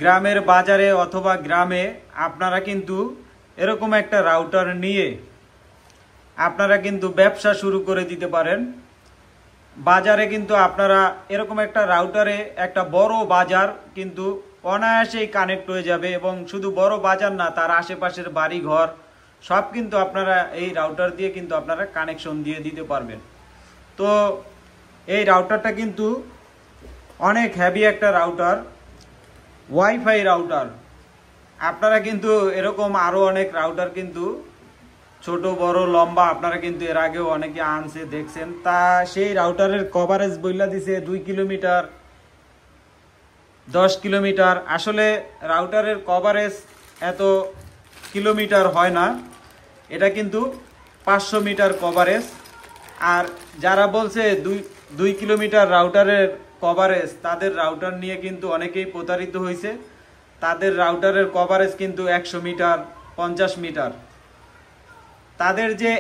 গ্রামের বাজারে অথবা গ্রামে আপনারা কিন্তু এরকম একটা রাউটার নিয়ে আপনারা কিন্তু ব্যবসা শুরু করে দিতে পারেন। বাজারে কিন্তু আপনারা এরকম একটা রাউটারে একটা বড় বাজার কিন্তু অনায়াসেই কানেক্ট হয়ে যাবে, এবং শুধু বড় বাজার না, তার আশেপাশের বাড়ি ঘর সব কিন্তু আপনারা এই রাউটার দিয়ে কিন্তু আপনারা কানেকশন দিয়ে দিতে পারবেন। তো এই রাউটারটা কিন্তু অনেক হেভি একটা রাউটার, ওয়াইফাই রাউটার। আপনারা কিন্তু এরকম আরো অনেক রাউটার কিন্তু ছোট বড় লম্বা আপনারা কিন্তু এর আগেও অনেকে আনছে দেখছেন। তা সেই রাউটারের কভারেজ বইলা দিছে 2 কিলোমিটার 10 কিলোমিটার। আসলে রাউটারের কভারেজ এত কিলোমিটার হয় না, এটা কিন্তু 500 মিটার কভারেজ। আর যারা বলছে 2 কিলোমিটার রাউটারের কভারেজ, তাদের রাউটার নিয়ে কিন্তু অনেকেই প্রতারিত হয়েছে। তাদের রাউটারের কভারেজ কিন্তু 100 মিটার 50 মিটার। তাদের যে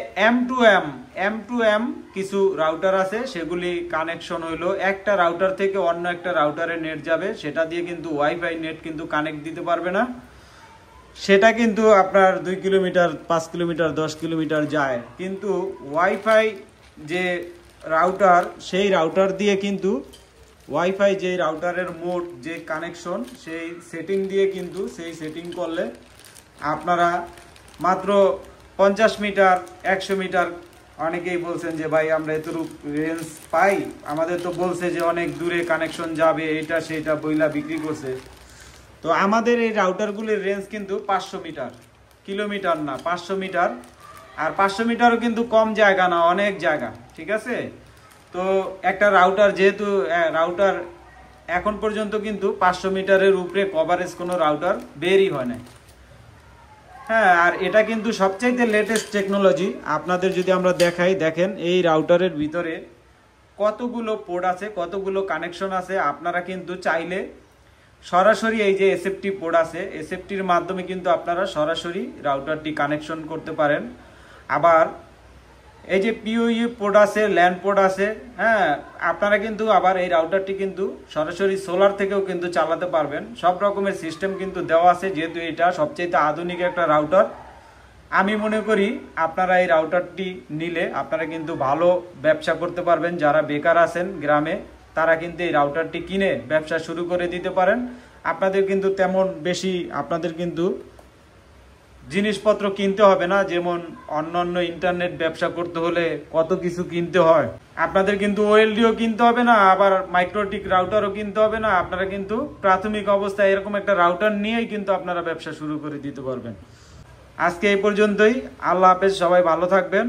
M2M কিছু রাউটার আছে, সেগুলি কানেকশন হইলো একটা রাউটার থেকে অন্য একটা রাউটারে নেট যাবে, সেটা দিয়ে কিন্তু ওয়াইফাই নেট কিন্তু কানেক্ট দিতে পারবে না। সেটা কিন্তু আপনার 2 কিলোমিটার 5 কিলোমিটার 10 কিলোমিটার যায়। কিন্তু ওয়াইফাই যে রাউটার, সেই রাউটার দিয়ে কিন্তু ওয়াইফাই যে রাউটারের মোড যে কানেকশন, সেই সেটিং দিয়ে কিন্তু সেই সেটিং করলে আপনারা মাত্র 50 মিটার 100 মিটার, অনেকেই বলছেন যে ভাই আমরা এতটুকু রেঞ্জ পাই, আমাদের তো বলছে যে অনেক দূরে কানেকশন যাবে, এটা সেটা বইলা বিক্রি করছে। তো আমাদের এই রাউটারগুলির রেঞ্জ কিন্তু 500 মিটার, কিলোমিটার না, 500 মিটার। আর 500 মিটারও কিন্তু কম জায়গা না, অনেক জায়গা, ঠিক আছে। তো একটা রাউটার, যেহেতু রাউটার এখন পর্যন্ত কিন্তু 500 মিটারের উপরে কভারেজ কোনো রাউটার বেরই হয় না। হ্যাঁ, আর এটা কিন্তু সবচাইতে লেটেস্ট টেকনোলজি। আপনাদের যদি আমরা দেখাই, দেখেন এই রাউটারের ভিতরে কতগুলো পোর্ট আছে, কতগুলো কানেকশন আছে। আপনারা কিন্তু চাইলে সরাসরি এই যে এসএফটি পোর্ট আছে, এসএফটির মাধ্যমে কিন্তু আপনারা সরাসরি রাউটারটি কানেকশন করতে পারেন। আবার এই যে পিওইউ পোর্ট আছে, ল্যান্ড পোর্ট আছে, হ্যাঁ, আপনারা কিন্তু আবার এই রাউটারটি কিন্তু সরাসরি সোলার থেকেও কিন্তু চালাতে পারবেন। সব রকমের সিস্টেম কিন্তু দেওয়া আছে, যেহেতু এটা সবচেয়ে আধুনিক একটা রাউটার। আমি মনে করি আপনারা এই রাউটারটি নিলে আপনারা কিন্তু ভালো ব্যবসা করতে পারবেন। যারা বেকার আছেন গ্রামে, তারা কিন্তু এই রাউটারটি কিনে ব্যবসা শুরু করে দিতে পারেন। আপনাদের কিন্তু তেমন বেশি আপনাদের কিন্তু জিনিসপত্র কিনতে হবে না, যেমন অন্যান্য ইন্টারনেট ব্যবসা করতে হলে কত কিছু কিনতে হয়। আপনাদের কিন্তু ওএলডিও কিনতে হবে না, আবার মাইক্রোটিক রাউটারও কিনতে হবে না। আপনারা কিন্তু প্রাথমিক অবস্থায় এরকম একটা রাউটার নিয়েই কিন্তু আপনারা ব্যবসা শুরু করে দিতে পারবেন। আজকে এই পর্যন্তই। আল্লাহ হাফেজ, সবাই ভালো থাকবেন।